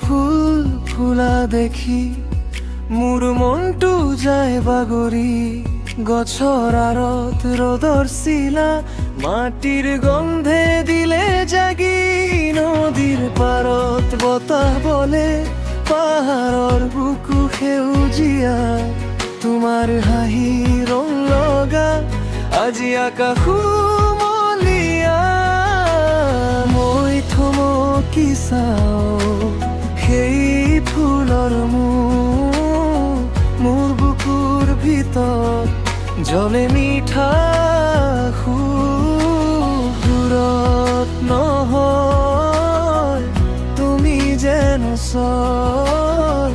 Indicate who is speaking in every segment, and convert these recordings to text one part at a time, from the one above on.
Speaker 1: ফুল ফুলা দেখি মোৰ মনটো যায় বাগৰি গছৰ আঁৰত ৰ'দৰ চিলা মাটিৰ গন্ধে দিলে জাগি নদীৰ পাৰত বতাহ বলে পাহাৰৰ বুকু সেউজীয়া তোমাৰ হাঁহি ৰং লগা আজি আকাশো মলিয়া মই থমকি চাওঁ সেই ফুলৰ মোৰ বুকুৰ ভিতৰত জ্বলে মিঠা সুখ দূৰত নহয় তুমি যেন ওচৰ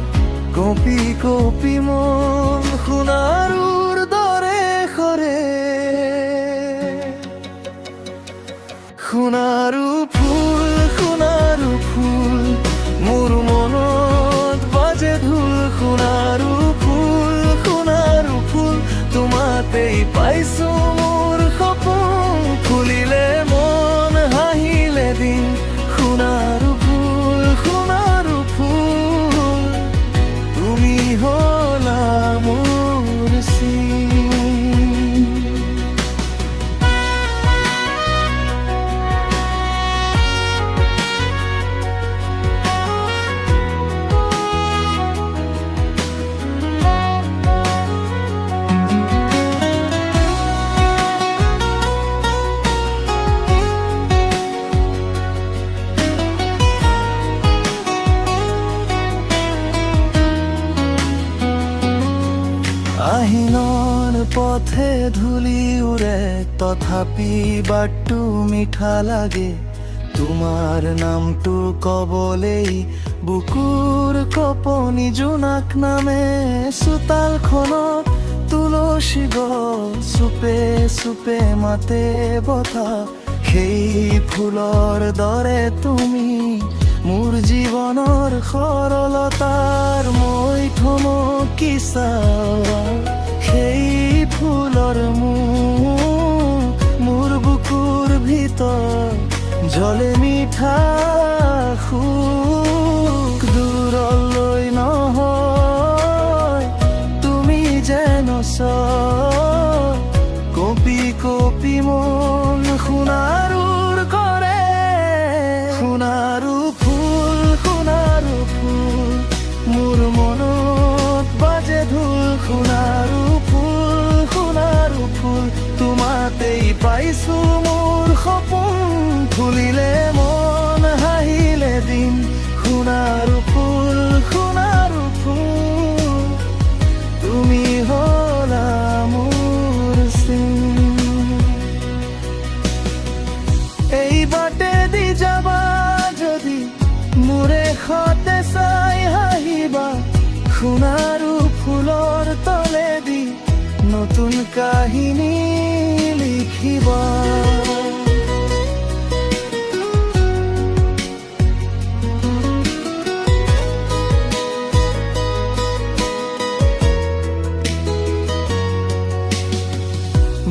Speaker 1: কঁপি কঁপি মন সোণাৰুৰ দৰে সৰে সোণাৰু ফুল মোৰ মনত বাজে ঢোল সোণাৰু ফুল তোমাতেই পাইছো মোৰ সপোন ফুলিলে মন হাঁহিলে দিন সোণাৰু ফুল তুমি হলা মোৰ চিন আহিনৰ পথে ধূলি উৰে তথাপি বাটটো মিঠা লাগে তোমাৰ নামটো কবলেই বুকুৰ কপনি জোনাক নামে চোতালখনত তুলসী গছ চুপে চুপে মাতে বতাহ সেই ফুলৰ দৰে তুমি মোৰ জীৱনৰ সৰলতাৰ মই থমকি চাওঁ সেই ফুলৰ মোৰ বুকুৰ ভিতৰত জ্বলে মিঠা সুখ দূৰলৈ নহয় তুমি যেন ওচৰ কঁপি কঁপি মন সোণাৰুৰ কৰে সোণাৰু ফুল মোৰ মনত বাজে ঢোল সোণাৰু ফুল তোমাতেই পাইছো মোৰ সপোন ফুলিলে মন হাঁহিলে দিন সোণাৰু ফুল তুমি হলা মোৰ চিন এই বাটে দি যাবা যদি মোৰে সতে চাই হাঁহিবা সোণাৰু ফুলৰ তলেদি নতুন কাহিনী লিখিবা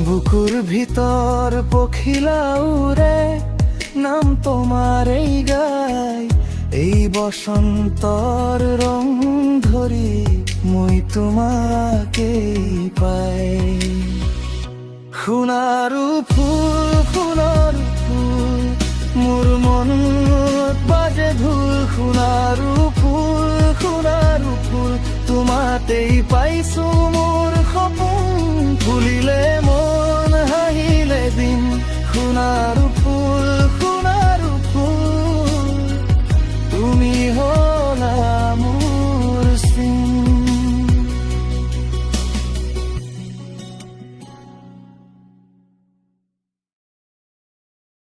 Speaker 1: বুকুৰ ভিতৰ পখিলা উৰে নাম তোমাৰেই গাই এই বসন্তৰ ৰং ধৰি মই তোমাকেই পাই সোণাৰু ফুল মোৰ মনত বাজে ঢোল সোণাৰু ফুল তোমাতেই পাইছো